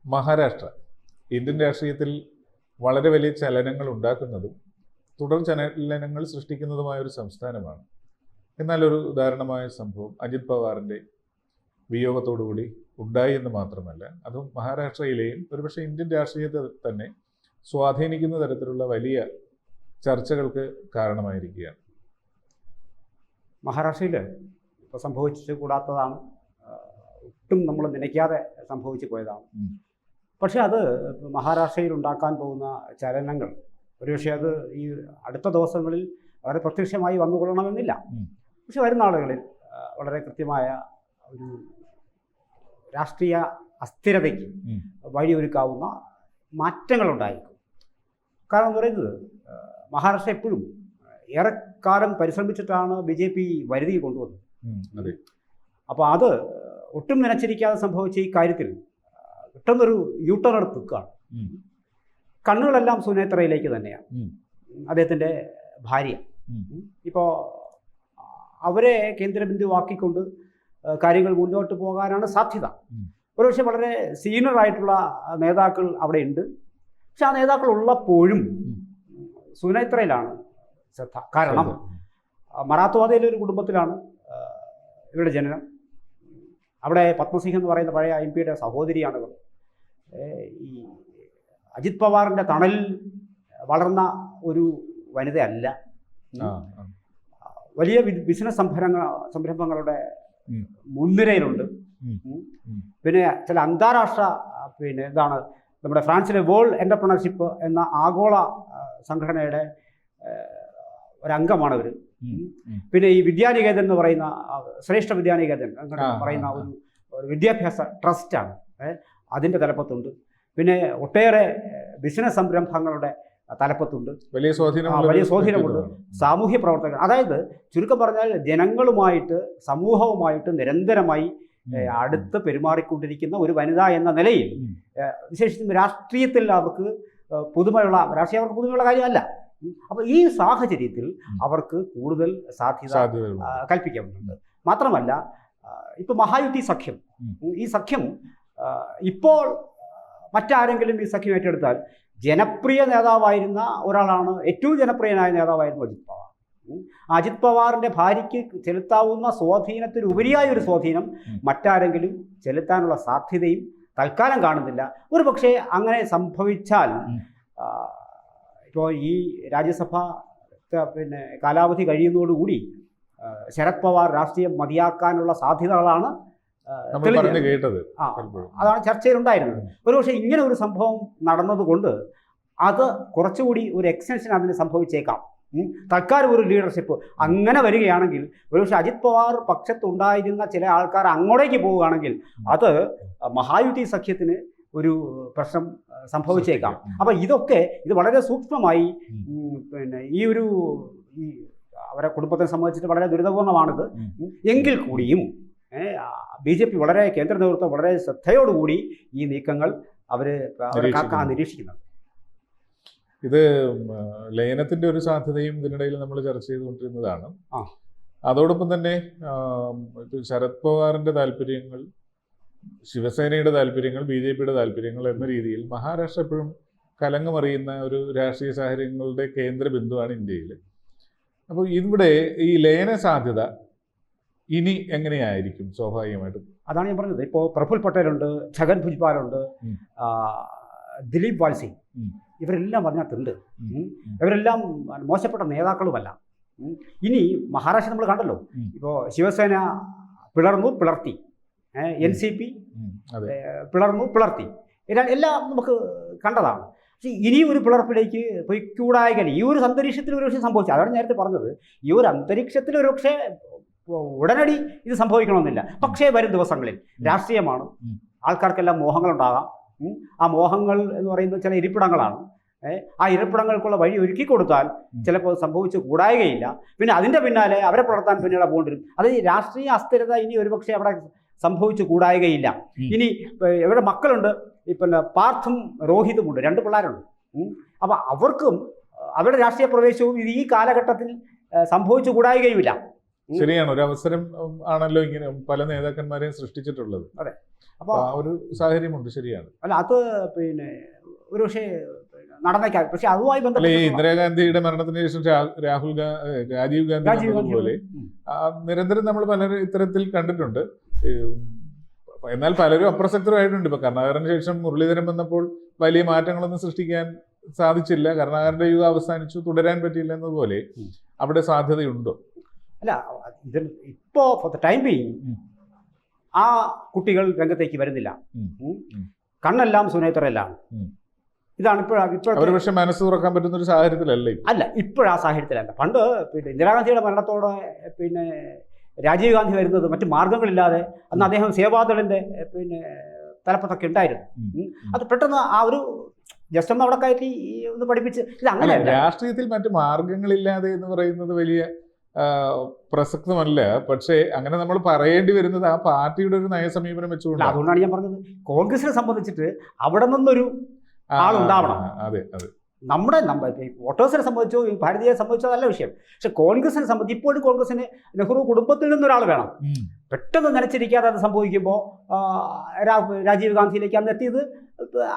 Maharashtra Indian രാഷ്ട്രീയത്തിൽ വളരെ വലിയ ചലനങ്ങൾ ഉണ്ടാക്കുന്നതും തുടർ ചലനങ്ങൾ സൃഷ്ടിക്കുന്നതുമായ ഒരു സംസ്ഥാനമാണ്. എന്നാൽ ഒരു ഉദാഹരണമായ സംഭവം അജിത് പവാറിൻ്റെ വിയോഗത്തോടുകൂടി ഉണ്ടായി എന്ന് മാത്രമല്ല, അതും മഹാരാഷ്ട്രയിലെയും ഒരുപക്ഷെ ഇന്ത്യൻ രാഷ്ട്രീയത്തെ തന്നെ സ്വാധീനിക്കുന്ന തരത്തിലുള്ള വലിയ ചർച്ചകൾക്ക് കാരണമായിരിക്കുകയാണ്. മഹാരാഷ്ട്രയിൽ ഇപ്പോൾ സംഭവിച്ചു കൂടാത്തതാണ്, ഒട്ടും നമ്മൾ നനയ്ക്കാതെ സംഭവിച്ചു പോയതാണ്. പക്ഷേ അത് മഹാരാഷ്ട്രയിൽ ഉണ്ടാക്കാൻ പോകുന്ന ചലനങ്ങൾ ഒരുപക്ഷെ അത് ഈ അടുത്ത ദിവസങ്ങളിൽ വളരെ പ്രത്യക്ഷമായി വന്നുകൊള്ളണമെന്നില്ല. പക്ഷെ വരുന്ന ആളുകളിൽ വളരെ കൃത്യമായ ഒരു രാഷ്ട്രീയ അസ്ഥിരതയ്ക്ക് വഴിയൊരുക്കാവുന്ന മാറ്റങ്ങളുണ്ടായിരിക്കും. കാരണം എന്ന് പറയുന്നത് മഹാരാഷ്ട്ര എപ്പോഴും ഏറെക്കാലം പരിശ്രമിച്ചിട്ടാണ് BJP വരുതിയിൽ കൊണ്ടുവന്നത്. അപ്പോൾ അത് ഒട്ടും നനച്ചിരിക്കാതെ സംഭവിച്ച ഈ കാര്യത്തിൽ പെട്ടെന്നൊരു യൂട്ടേൺ എടുത്ത് നിൽക്കുകയാണ്. കണ്ണുകളെല്ലാം സുനേത്രയിലേക്ക് തന്നെയാണ്, അദ്ദേഹത്തിൻ്റെ ഭാര്യ. ഇപ്പോൾ അവരെ കേന്ദ്രബിന്ദുവാക്കിക്കൊണ്ട് കാര്യങ്ങൾ മുന്നോട്ട് പോകാനാണ് സാധ്യത. ഒരുപക്ഷെ വളരെ സീനിയറായിട്ടുള്ള നേതാക്കൾ അവിടെ ഉണ്ട്. പക്ഷെ ആ നേതാക്കൾ ഉള്ളപ്പോഴും സുനേത്രയിലാണ് ശ്രദ്ധ. കാരണം മറാത്ത്വാദയിലെ ഒരു കുടുംബത്തിലാണ് ഇവരുടെ ജനനം. അവിടെ പത്മസിംഗ് എന്ന് പറയുന്ന പഴയ MP-യുടെ സഹോദരിയാണിവർ. ഈ അജിത് പവാറിൻ്റെ തണലിൽ വളർന്ന ഒരു വനിതയല്ല. വലിയ ബിസിനസ് സംരംഭങ്ങളുടെ മുൻനിരയിലുണ്ട്. പിന്നെ ചില അന്താരാഷ്ട്ര എന്താണ് നമ്മുടെ ഫ്രാൻസിലെ വേൾഡ് എൻ്റർപ്രണർഷിപ്പ് എന്ന ആഗോള സംഘടനയുടെ ഒരംഗമാണ് അവർ. പിന്നെ ഈ വിദ്യാനികേതൻ എന്ന് പറയുന്ന ശ്രേഷ്ഠ വിദ്യാനികേതൻ എന്ന് പറയുന്ന ഒരു വിദ്യാഭ്യാസ ട്രസ്റ്റാണ്, അതിൻ്റെ തലപ്പത്തുണ്ട്. പിന്നെ ഒട്ടേറെ ബിസിനസ് സംരംഭങ്ങളുടെ തലപ്പത്തുണ്ട്, വലിയ സ്വാധീനമുണ്ട്. സാമൂഹ്യ പ്രവർത്തകർ, അതായത് ചുരുക്കം പറഞ്ഞാൽ ജനങ്ങളുമായിട്ട് സമൂഹവുമായിട്ട് നിരന്തരമായി അടുത്ത് പെരുമാറിക്കൊണ്ടിരിക്കുന്ന ഒരു വനിത എന്ന നിലയിൽ വിശേഷിച്ചും രാഷ്ട്രീയത്തിൽ അവർക്ക് പുതുമയുള്ള കാര്യമല്ല. അപ്പോൾ ഈ സാഹചര്യത്തിൽ അവർക്ക് കൂടുതൽ സാധ്യത കൽപ്പിക്കുന്നുണ്ട്. മാത്രമല്ല ഇപ്പോൾ മഹായുതി സഖ്യം, ഈ സഖ്യം ഇപ്പോൾ മറ്റാരെങ്കിലും ഈ സഖ്യം ഏറ്റെടുത്താൽ ജനപ്രിയ നേതാവായിരുന്ന ഒരാളാണ്, ഏറ്റവും ജനപ്രിയനായ നേതാവായിരുന്നു അജിത് പവാർ. അജിത് പവാറിൻ്റെ ഭാര്യയ്ക്ക് ചെലുത്താവുന്ന സ്വാധീനത്തിന് ഉപരിയായ ഒരു സ്വാധീനം മറ്റാരെങ്കിലും ചെലുത്താനുള്ള സാധ്യതയും തൽക്കാലം കാണുന്നില്ല. ഒരു പക്ഷേ അങ്ങനെ സംഭവിച്ചാൽ ഇപ്പോൾ ഈ രാജ്യസഭ കാലാവധി കഴിയുന്നതോടുകൂടി ശരത് പവാർ രാഷ്ട്രീയം മതിയാക്കാനുള്ള സാധ്യതകളാണ് കേട്ടത്. അതാണ് ചർച്ചയിലുണ്ടായിരുന്നത്. ഒരുപക്ഷെ ഇങ്ങനെ ഒരു സംഭവം നടന്നതുകൊണ്ട് അത് കുറച്ചുകൂടി ഒരു എക്സ്റ്റൻഷൻ അതിന് സംഭവിച്ചേക്കാം. തൽക്കാലം ഒരു ലീഡർഷിപ്പ് അങ്ങനെ വരികയാണെങ്കിൽ ഒരുപക്ഷെ അജിത് പവാർ പക്ഷത്തുണ്ടായിരുന്ന ചില ആൾക്കാർ അങ്ങോട്ടേക്ക് പോവുകയാണെങ്കിൽ അത് മഹായുതി സഖ്യത്തിന് ഒരു പ്രശ്നം സംഭവിച്ചേക്കാം. അപ്പം ഇത് വളരെ സൂക്ഷ്മമായി ഈ അവരെ കുടുംബത്തെ സംബന്ധിച്ചിട്ട് വളരെ ദുരിതപൂർണ്ണമാണിത്. എങ്കിൽ കൂടിയും BJP വളരെ കേന്ദ്ര നേതൃത്വം വളരെ ശ്രദ്ധയോടുകൂടി ഈ നീക്കങ്ങൾ അവരെ നിരീക്ഷിക്കുന്നുണ്ട്. ഇത് ലയനത്തിന്റെ ഒരു സാധ്യതയും ഇതിനിടയിൽ നമ്മൾ ചർച്ച ചെയ്തുകൊണ്ടിരുന്നതാണ്. അതോടൊപ്പം തന്നെ ശരത് പവാറിന്റെ താല്പര്യങ്ങൾ, ശിവസേനയുടെ താല്പര്യങ്ങൾ, BJPയുടെ താല്പര്യങ്ങൾ എന്ന രീതിയിൽ മഹാരാഷ്ട്ര എപ്പോഴും കലങ്ങമറിയുന്ന ഒരു രാഷ്ട്രീയ സാഹചര്യങ്ങളുടെ കേന്ദ്ര ബിന്ദുവാണ് ഇന്ത്യയിൽ. അപ്പോൾ ഇവിടെ ഈ ലയന സാധ്യത ഇനി എങ്ങനെയായിരിക്കും? സ്വാഭാവികമായിട്ടും അതാണ് ഞാൻ പറഞ്ഞത്. ഇപ്പോൾ പ്രഫുൽ പട്ടേലുണ്ട്, ഛഗൻ ഭുജ്ബാലുണ്ട്, ദിലീപ് വാൽസിംഗ്, ഇവരെല്ലാം അതിനകത്തുണ്ട്. ഇവരെല്ലാം മോശപ്പെട്ട നേതാക്കളുമല്ല. ഇനി മഹാരാഷ്ട്ര നമ്മൾ കണ്ടല്ലോ, ഇപ്പോൾ ശിവസേന പിളർത്തി, NCP പിളർത്തി, എല്ലാം നമുക്ക് കണ്ടതാണ്. പക്ഷേ ഇനിയും ഒരു പിളർപ്പിലേക്ക് പൊയ്ക്കൂടായിക ഈ ഒരു അന്തരീക്ഷത്തിൽ ഒരുപക്ഷെ സംഭവിച്ചു. അതാണ് നേരത്തെ പറഞ്ഞത്. ഈ ഒരു അന്തരീക്ഷത്തിൽ ഒരുപക്ഷെ ഉടനടി ഇത് സംഭവിക്കണമെന്നില്ല. പക്ഷേ വരും ദിവസങ്ങളിൽ രാഷ്ട്രീയമാണ്, ആൾക്കാർക്കെല്ലാം മോഹങ്ങളുണ്ടാകാം. ആ മോഹങ്ങൾ എന്ന് പറയുന്നത് ചില ഇരിപ്പിടങ്ങളാണ്. ആ ഇരിപ്പിടങ്ങൾക്കുള്ള വഴി ഒരുക്കി കൊടുത്താൽ ചിലപ്പോൾ സംഭവിച്ചു കൂടായികയില്ല. പിന്നെ അതിൻ്റെ പിന്നാലെ അവരെ പുലർത്താൻ പിന്നീട് പോകേണ്ടിരും. അത് ഈ രാഷ്ട്രീയ അസ്ഥിരത ഇനി ഒരുപക്ഷെ അവിടെ സംഭവിച്ചു കൂടായികയില്ല. ഇനി ഇവരുടെ മക്കളുണ്ട്, പാർത്ഥും രോഹിതും ഉണ്ട്, 2 പിള്ളേരുണ്ട്. അപ്പോൾ അവർക്കും അവരുടെ രാഷ്ട്രീയ പ്രവേശവും ഈ കാലഘട്ടത്തിൽ സംഭവിച്ചു കൂടായികയുമില്ല. ശരിയാണ്. ഒരു അവസരം ആണല്ലോ ഇങ്ങനെ പല നേതാക്കന്മാരെയും സൃഷ്ടിച്ചിട്ടുള്ളത്. അതെ. അപ്പോൾ ആ ഒരു സാഹചര്യമുണ്ട്, ശരിയാണ്. അല്ല അത് പിന്നെ ഒരു പക്ഷേ നടന്നേക്കാം. പക്ഷെ അതുമായി അല്ലെ, ബന്ധപ്പെട്ട് ഇന്ദിരാഗാന്ധിയുടെ മരണത്തിന് ശേഷം രാജീവ് ഗാന്ധി പോലെ നിരന്തരം നമ്മൾ പലരും ഇത്തരത്തിൽ കണ്ടിട്ടുണ്ട്. എന്നാൽ പലരും അപ്രസക്തരായിട്ടുണ്ട്. ഇപ്പൊ കരുണാകരന് ശേഷം മുരളീധരൻ വന്നപ്പോൾ വലിയ മാറ്റങ്ങളൊന്നും സൃഷ്ടിക്കാൻ സാധിച്ചില്ല. കരുണാകരന്റെ യുഗം അവസാനിച്ചു, തുടരാൻ പറ്റിയില്ല എന്നതുപോലെ അവിടെ സാധ്യതയുണ്ടോ? അല്ല, ഇതിൽ ഇപ്പോ ഫോർ ദ ടൈം ബീയിങ് ആ കുട്ടികൾ രംഗത്തേക്ക് വരുന്നില്ല. കണ്ണെല്ലാം സുനേത്രയിലാണ്. ഇതാണ് അവർ പക്ഷെ മനസ്സ് തുറക്കാൻ പറ്റുന്ന ഒരു സാഹചര്യത്തിലല്ലേ? അല്ല, ഇപ്പോഴാ സാഹചര്യത്തിലല്ല. പണ്ട് പിന്നെ ഇന്ദിരാഗാന്ധിയുടെ മരണത്തോടെ പിന്നെ രാജീവ് ഗാന്ധി വരുന്നത് മറ്റു മാർഗങ്ങളില്ലാതെ, അന്ന് അദ്ദേഹം സേവാദളിന്റെ പിന്നെ തലപ്പത്തൊക്കെ ഉണ്ടായിരുന്നു. അത് പെട്ടെന്ന് ആ ഒരു ജസ്റ്റ് ഒന്ന് അവിടെ കയറ്റി ഒന്ന് പഠിപ്പിച്ച് ഇത് അങ്ങനെ രാഷ്ട്രീയത്തിൽ മറ്റു മാർഗങ്ങളില്ലാതെ എന്ന് പറയുന്നത് വലിയ പ്രസക്തമല്ല. പക്ഷേ അങ്ങനെ നമ്മൾ പറയേണ്ടി വരുന്നത് ആ പാർട്ടിയുടെ ഒരു നയസമീപനം വെച്ചുകൊണ്ട്. അതുകൊണ്ടാണ് ഞാൻ പറഞ്ഞത്, കോൺഗ്രസിനെ സംബന്ധിച്ചിട്ട് അവിടെ നിന്നൊരു ആളുണ്ടാവണം. അതെ അതെ, നമ്മുടെ വോട്ടേഴ്സിനെ സംബന്ധിച്ചോ ഭാരതീയരെ സംബന്ധിച്ചോ നല്ല വിഷയം. പക്ഷെ കോൺഗ്രസിനെ സംബന്ധിച്ച് ഇപ്പോഴും കോൺഗ്രസിന് നെഹ്റു കുടുംബത്തിൽ നിന്നൊരാൾ വേണം. പെട്ടെന്ന് നനച്ചിരിക്കാതെ അത് സംഭവിക്കുമ്പോൾ രാജീവ് ഗാന്ധിയിലേക്ക് അന്ന് എത്തിയത്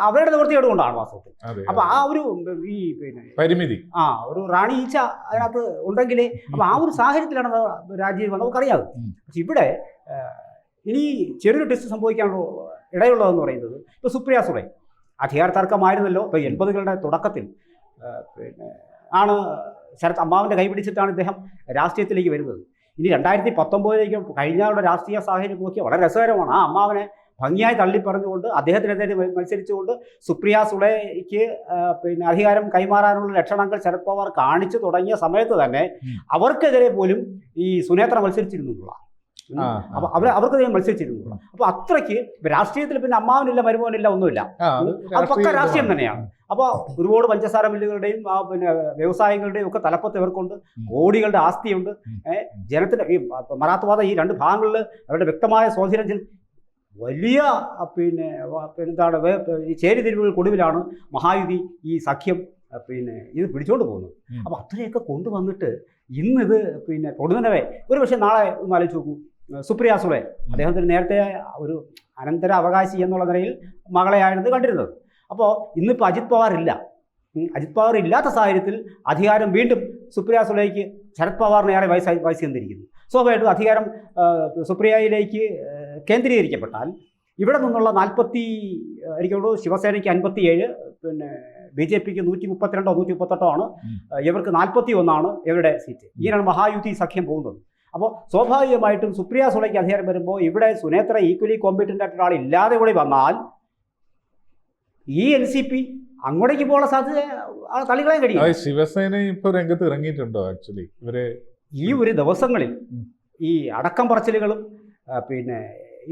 അവരുടെ നിവൃത്തിയോട് കൊണ്ടാണ് വാസ്തവത്തിൽ. അപ്പൊ ആ ഒരു ഈ പിന്നെ പരിമിതി, ഒരു റാണി ഈച്ച അതിനകത്ത് ഉണ്ടെങ്കിലേ, അപ്പൊ ആ ഒരു സാഹചര്യത്തിലാണ് രാജീവ് നമുക്കറിയാതെ. പക്ഷെ ഇവിടെ ഇനി ചെറിയൊരു ടെസ്റ്റ് സംഭവിക്കാനുള്ള ഇടയുള്ളതെന്ന് പറയുന്നത് ഇപ്പൊ സുപ്രിയ സുളെ അധികാര തർക്കമായിരുന്നല്ലോ. ഇപ്പോൾ 80കളുടെ തുടക്കത്തിൽ പിന്നെ ആണ് അമ്മാവൻ്റെ കൈ പിടിച്ചിട്ടാണ് ഇദ്ദേഹം രാഷ്ട്രീയത്തിലേക്ക് വരുന്നത്. ഇനി 2019 കഴിഞ്ഞാലുള്ള രാഷ്ട്രീയ സാഹചര്യം നോക്കിയാൽ വളരെ രസകരമാണ്. ആ അമ്മാവനെ ഭംഗിയായി തള്ളിപ്പറഞ്ഞുകൊണ്ട് അദ്ദേഹത്തിനെതിരെ മത്സരിച്ചുകൊണ്ട് സുപ്രിയ സുളേക്ക് പിന്നെ അധികാരം കൈമാറാനുള്ള ലക്ഷണങ്ങൾ ശരത് പവാർ കാണിച്ചു തുടങ്ങിയ സമയത്ത് തന്നെ അവർക്കെതിരെ പോലും ഈ സുനേത്ര മത്സരിച്ചിരുന്നുള്ള. അപ്പൊ അവർക്ക് മത്സരിച്ചിരുന്നു. അപ്പൊ അത്രയ്ക്ക് രാഷ്ട്രീയത്തിൽ പിന്നെ അമ്മാവനില്ല മരുമോനില്ല ഒന്നുമില്ല, അത് പക്ക രാഷ്ട്രീയം തന്നെയാണ്. അപ്പോൾ ഒരുപാട് പഞ്ചസാര മില്ലുകളുടെയും പിന്നെ വ്യവസായങ്ങളുടെയും ഒക്കെ തലപ്പത്ത് ഇവർക്കുണ്ട്. കോടികളുടെ ആസ്തിയുണ്ട്. ജനത്തിന്റെ ഈ മറാത്ത്വാദ ഈ രണ്ട് ഭാഗങ്ങളിൽ അവരുടെ വ്യക്തമായ സ്വാധീനം. വലിയ പിന്നെ എന്താണ് ഈ ചേരിതിരിവുകൾക്കൊടുവിലാണ് മഹായുതി ഈ സഖ്യം പിന്നെ ഇത് പിടിച്ചോണ്ട് പോകുന്നത്. അപ്പൊ അത്രയൊക്കെ കൊണ്ടുവന്നിട്ട് ഇന്നിത് പിന്നെ പൊടുന്നനവേ ഒരു പക്ഷേ നാളെ ഒന്ന് ആലോചിച്ച് നോക്കൂ, സുപ്രിയ സുളെ അദ്ദേഹത്തിന് നേരത്തെ ഒരു അനന്തര അവകാശി എന്നുള്ള നിലയിൽ മകളെയായിരുന്നു കണ്ടിരുന്നത്. അപ്പോൾ ഇന്നിപ്പോൾ അജിത് പവാർ ഇല്ല. അജിത് പവാർ ഇല്ലാത്ത സാഹചര്യത്തിൽ അധികാരം വീണ്ടും സുപ്രിയ സുളേക്ക് ശരത് പവാറിന് ഏറെ വയസ്സ് ചെന്നിരിക്കുന്നു. സ്വാഭാവികമായിട്ടും അധികാരം സുപ്രിയയിലേക്ക് കേന്ദ്രീകരിക്കപ്പെട്ടാൽ ഇവിടെ നിന്നുള്ള 40 എനിക്കോട് ശിവസേനയ്ക്ക് 57, പിന്നെ BJPക്ക് 132 138 ആണ്, ഇവർക്ക് 41 ഇവരുടെ സീറ്റ്. ഇങ്ങനെയാണ് മഹായുതി സഖ്യം പോകുന്നത്. അപ്പോൾ സ്വാഭാവികമായിട്ടും സുപ്രിയ സുളയ്ക്ക് അധികാരം വരുമ്പോൾ ഇവിടെ സുനേത്ര ഈക്വലി കോമ്പറ്റൻ്റ് ആയിട്ട് ഒരാൾ ഇല്ലാതെ കൂടി വന്നാൽ ഈ NCP അങ്ങോട്ടേക്ക് പോകാനുള്ള സാധ്യത തള്ളികളയാൻ കഴിയും. ശിവസേന ഇപ്പോൾ രംഗത്ത് ഇറങ്ങിയിട്ടുണ്ടോ? ആക്ച്വലി ഇവര് ഈ ഒരു ദിവസങ്ങളിൽ ഈ അടക്കം പറച്ചിലുകളും പിന്നെ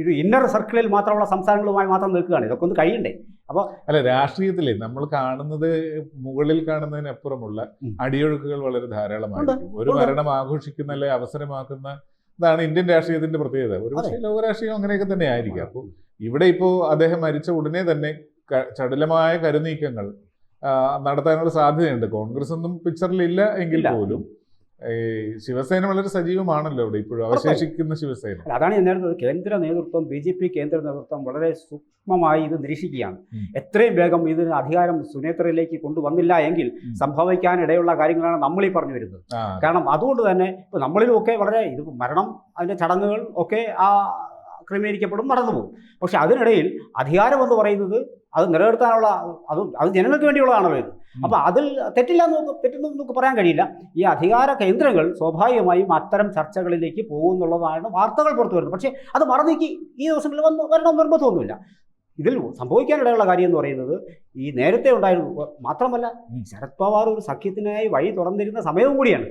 ഒരു ഇന്നർ സർക്കിളിൽ മാത്രമുള്ള സംസ്ഥാനങ്ങളുമായി മാത്രം നിൽക്കുകയാണ്. ഇതൊക്കെ ഒന്ന് കഴിയണ്ടേ? അപ്പോൾ അല്ല, രാഷ്ട്രീയത്തിലെ നമ്മൾ കാണുന്നത് മുകളിൽ കാണുന്നതിനപ്പുറമുള്ള അടിയൊഴുക്കുകൾ വളരെ ധാരാളമായിരിക്കും. ഒരു ഭരണം ആഘോഷിക്കുന്ന അല്ലെ അവസരമാക്കുന്ന ഇതാണ് ഇന്ത്യൻ രാഷ്ട്രീയത്തിന്റെ പ്രത്യേകത. ഒരു പക്ഷേ ലോകരാഷ്ട്രീയം അങ്ങനെയൊക്കെ തന്നെ ആയിരിക്കും. അപ്പോൾ ഇവിടെ ഇപ്പോൾ അദ്ദേഹം മരിച്ച ഉടനെ തന്നെ ചടുലമായ കരുനീക്കങ്ങൾ നടത്താനുള്ള സാധ്യതയുണ്ട്. കോൺഗ്രസ് ഒന്നും പിക്ചറിലില്ല എങ്കിൽ പോലും ശിവസേന വളരെ സജീവമാണല്ലോ ഇവിടെ ഇപ്പോഴും അവശേഷിക്കുന്ന ശിവസേന. അതാണ് ഞാൻ നേരിടുന്നത്. കേന്ദ്ര നേതൃത്വം BJP കേന്ദ്ര നേതൃത്വം വളരെ സൂക്ഷ്മമായി ഇത് നിരീക്ഷിക്കുകയാണ്. എത്രയും വേഗം ഇതിന് അധികാരം സുനേത്രയിലേക്ക് കൊണ്ടുവന്നില്ല എങ്കിൽ സംഭവിക്കാനിടയുള്ള കാര്യങ്ങളാണ് നമ്മളീ പറഞ്ഞു വരുന്നത്. കാരണം അതുകൊണ്ട് തന്നെ ഇപ്പോൾ നമ്മളിലും ഒക്കെ വളരെ ഇത് മരണം അതിൻ്റെ ചടങ്ങുകൾ ഒക്കെ ക്രമീകരിക്കപ്പെടും, നടന്നുപോകും. പക്ഷെ അതിനിടയിൽ അധികാരം എന്ന് പറയുന്നത് അത് നിലനിർത്താനുള്ള അത് ജനങ്ങൾക്ക് വേണ്ടിയുള്ളതാണല്ലോ ഇത്. അപ്പോൾ അതിൽ തെറ്റെന്ന് നമുക്ക് പറയാൻ കഴിയില്ല. ഈ അധികാര കേന്ദ്രങ്ങൾ സ്വാഭാവികമായും അത്തരം ചർച്ചകളിലേക്ക് പോകുന്നുള്ളതാണ് വാർത്തകൾ പുറത്തു വരുന്നത്. പക്ഷേ അത് മറന്നീക്കി ഈ ദിവസങ്ങളിൽ വരണം നിർബന്ധമൊന്നുമില്ല. ഇതിൽ സംഭവിക്കാനിടയുള്ള കാര്യം എന്ന് പറയുന്നത് ഈ നേരത്തെ ഉണ്ടായിരുന്നു. മാത്രമല്ല ശരത് പവാർ ഒരു സഖ്യത്തിനായി വഴി തുറന്നിരുന്ന സമയവും കൂടിയാണ്.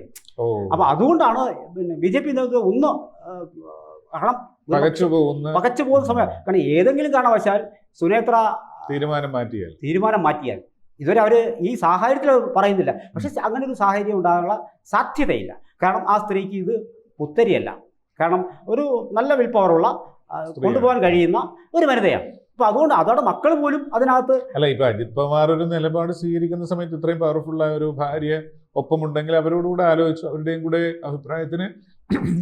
അപ്പോൾ അതുകൊണ്ടാണ് പിന്നെ BJP നേതൃത്വം ഒന്ന് പകച്ചു പോകുന്ന സമയം. കാരണം ഏതെങ്കിലും കാരണവശാൽ സുനേത്ര തീരുമാനം മാറ്റിയാൽ ഇതുവരെ അവർ ഈ സാഹചര്യത്തിൽ പറയുന്നില്ല. പക്ഷെ അങ്ങനെ ഒരു സാഹചര്യം ഉണ്ടാകാനുള്ള സാധ്യതയില്ല. കാരണം ആ സ്ത്രീക്ക് ഇത് പുത്തരിയല്ല. കാരണം ഒരു നല്ല വിൽ പവറുള്ള കൊണ്ടുപോകാൻ കഴിയുന്ന ഒരു വനിതയാണ്. അപ്പൊ അതുകൊണ്ട് അതോടെ മക്കൾ പോലും അതിനകത്ത് അല്ല. ഇപ്പൊ അജിത് പവാർ ഒരു നിലപാട് സ്വീകരിക്കുന്ന സമയത്ത് ഇത്രയും പവർഫുള്ളായ ഒരു ഭാര്യ ഒപ്പമുണ്ടെങ്കിൽ അവരോടുകൂടെ ആലോചിച്ചു അവരുടെയും കൂടെ അഭിപ്രായത്തിന്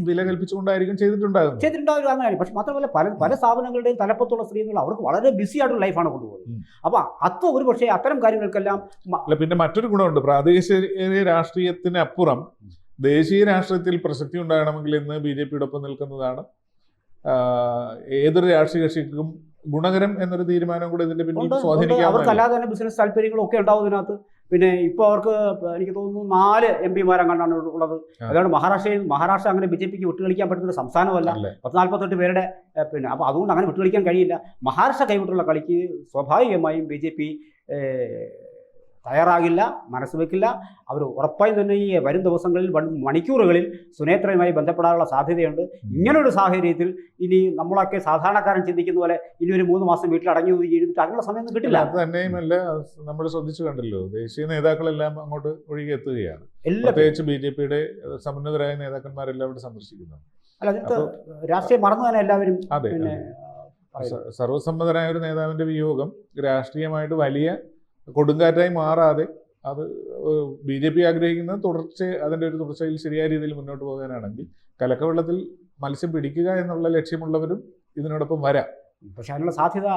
വില കൽപ്പിച്ചുകൊണ്ടായിരിക്കും ചെയ്തിട്ടുണ്ടാകുന്നത്. ചെയ്തിട്ടുണ്ടാകുന്ന കാര്യം. പക്ഷെ മാത്രമല്ല പല സ്ഥാപനങ്ങളുടെയും തലപ്പത്തുള്ള സ്ത്രീകൾ അവർക്ക് വളരെ ബിസി ആയിട്ടുള്ള ലൈഫാണ് കൊണ്ടുപോകുന്നത്. അപ്പോൾ അത് ഒരു പക്ഷേ അത്തരം കാര്യങ്ങൾക്കെല്ലാം പിന്നെ മറ്റൊരു ഗുണമുണ്ട്. പ്രാദേശിക രാഷ്ട്രീയത്തിനപ്പുറം ദേശീയ രാഷ്ട്രീയത്തിൽ പ്രസക്തി ഉണ്ടാകണമെങ്കിൽ ഇന്ന് BJP-യോടൊപ്പം നിൽക്കുന്നതാണ് ഏതൊരു രാഷ്ട്രീയ കക്ഷിക്കും ഗുണകരം എന്നൊരു തീരുമാനം കൂടെ ഇതിന്റെ പിന്നിൽ സ്വാധീനിക്കാം. അവർക്ക് അല്ലാതെ തന്നെ ബിസിനസ് താല്പര്യങ്ങളും ഒക്കെ ഉണ്ടാവും ഇതിനകത്ത്. പിന്നെ ഇപ്പോൾ അവർക്ക് എനിക്ക് തോന്നുന്നു 4 MP കണ്ടാണ് ഉള്ളത്. അതുകൊണ്ട് മഹാരാഷ്ട്ര അങ്ങനെ BJP-ക്ക് വിട്ടുകളിക്കാൻ പറ്റുന്ന ഒരു സംസ്ഥാനമല്ല. 48 പേരുടെ പിന്നെ അപ്പോൾ അതുകൊണ്ട് അങ്ങനെ വിട്ടുകളിക്കാൻ കഴിയില്ല. മഹാരാഷ്ട്ര കൈവിട്ടുള്ള കളിക്ക് സ്വാഭാവികമായും BJP തയ്യാറാകില്ല, മനസ്സ് വെക്കില്ല. അവർ ഉറപ്പായും തന്നെ ഈ വരും ദിവസങ്ങളിൽ മണിക്കൂറുകളിൽ സുനേത്രയുമായി ബന്ധപ്പെടാനുള്ള സാധ്യതയുണ്ട്. ഇങ്ങനൊരു സാഹചര്യത്തിൽ ഇനി നമ്മളൊക്കെ സാധാരണക്കാരൻ ചിന്തിക്കുന്ന പോലെ ഇനി ഒരു 3 മാസം വീട്ടിൽ അടങ്ങി ഒതുങ്ങി ഇരുന്നിട്ട് അതിനുള്ള സമയമൊന്നും കിട്ടില്ല. അത് തന്നെയുമല്ല, നമ്മൾ ശ്രദ്ധിച്ചു കണ്ടല്ലോ, ദേശീയ നേതാക്കളെല്ലാം അങ്ങോട്ട് ഒഴുകി എത്തുകയാണ്. പ്രത്യേകിച്ച് BJP-യുടെ സമുന്നതരായ നേതാക്കന്മാരെല്ലാം ഇവിടെ സന്ദർശിക്കുന്നു. അല്ല, അതിനകത്ത് രാഷ്ട്രീയം മറന്നു തന്നെ എല്ലാവരും. അതെ, സർവസമ്മതനായ ഒരു നേതാവിന്റെ വിയോഗം രാഷ്ട്രീയമായിട്ട് വലിയ കൊടുങ്കാറ്റായി മാറാതെ അത് BJP ആഗ്രഹിക്കുന്ന അതിൻ്റെ ഒരു തുടർച്ചയിൽ ശരിയായ രീതിയിൽ മുന്നോട്ട് പോകാനാണെങ്കിൽ കലക്കവെള്ളത്തിൽ മത്സ്യം പിടിക്കുക എന്നുള്ള ലക്ഷ്യമുള്ളവരും ഇതിനോടൊപ്പം വരാം. പക്ഷെ അതിനുള്ള സാധ്യത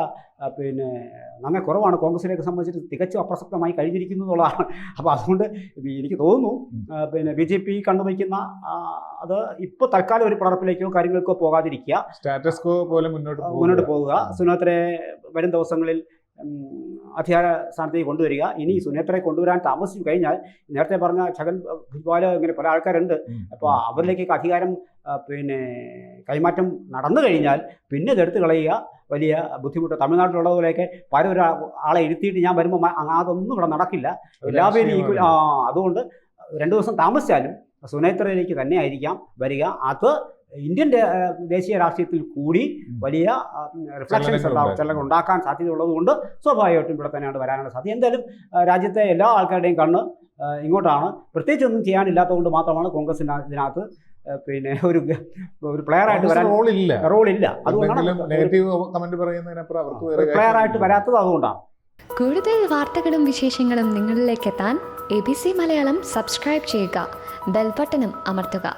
പിന്നെ നന്നേ കുറവാണ്. കോൺഗ്രസിലേക്ക് സംബന്ധിച്ചിട്ട് തികച്ചും അപ്രസക്തമായി കഴിഞ്ഞിരിക്കുന്നു എന്നുള്ളതാണ്. അപ്പോൾ അതുകൊണ്ട് എനിക്ക് തോന്നുന്നു പിന്നെ BJP കണ്ടുവയ്ക്കുന്ന അത് ഇപ്പോൾ തൽക്കാലം ഒരു പിളർപ്പിലേക്കോ കാര്യങ്ങൾക്കോ പോകാതിരിക്കുക, സ്റ്റാറ്റസ് കോ പോലെ മുന്നോട്ട് പോകുക. സുനേത്രയെ വരും ദിവസങ്ങളിൽ അധികാര സ്ഥാനത്തേക്ക് കൊണ്ടുവരിക. ഇനി സുനേത്രയെ കൊണ്ടുവരാൻ താമസിച്ചു കഴിഞ്ഞാൽ നേരത്തെ പറഞ്ഞ ഛഗൻ ഭുജ്ബാൽ ഇങ്ങനെ പല ആൾക്കാരുണ്ട്. അപ്പോൾ അവരിലേക്കൊക്കെ അധികാരം പിന്നെ കൈമാറ്റം നടന്നു കഴിഞ്ഞാൽ പിന്നെ ഇതെടുത്ത് കളയുക വലിയ ബുദ്ധിമുട്ട്. തമിഴ്നാട്ടിലുള്ളതുപോലെയൊക്കെ ആളെ ഇരുത്തിയിട്ട് ഞാൻ വരുമ്പോൾ അതൊന്നും ഇവിടെ നടക്കില്ല. എല്ലാവരും ഈക്വൽ. അതുകൊണ്ട് 2 ദിവസം താമസിച്ചാലും സുനേത്രയിലേക്ക് തന്നെ ആയിരിക്കാം വരിക. അത് ഇന്ത്യൻ ദേശീയ രാഷ്ട്രീയത്തിൽ കൂടി വലിയ റിഫ്ലക്ഷൻസ് ചലനങ്ങൾ ഉണ്ടാക്കാൻ സാധ്യതയുള്ളത് കൊണ്ട് സ്വാഭാവികമായിട്ടും ഇവിടെ തന്നെയാണ് വരാനുള്ള സാധ്യത. എന്തായാലും രാജ്യത്തെ എല്ലാ ആൾക്കാരുടെയും കണ്ണ് ഇങ്ങോട്ടാണ്. പ്രത്യേകിച്ച് ഒന്നും ചെയ്യാനില്ലാത്തതുകൊണ്ട് മാത്രമാണ് കോൺഗ്രസിന് ഇതിനകത്ത് പിന്നെ ഒരു പ്ലെയറായിട്ട് വരാൻ റോളില്ല. അതുകൊണ്ടാണ് പ്ലെയറായിട്ട് വരാത്തത്. അതുകൊണ്ടാണ്. കൂടുതൽ വാർത്തകളും വിശേഷങ്ങളും നിങ്ങളിലേക്ക് എത്താൻ ABC മലയാളം സബ്സ്ക്രൈബ് ചെയ്യുക, ബെൽ ബട്ടണും അമർത്തുക.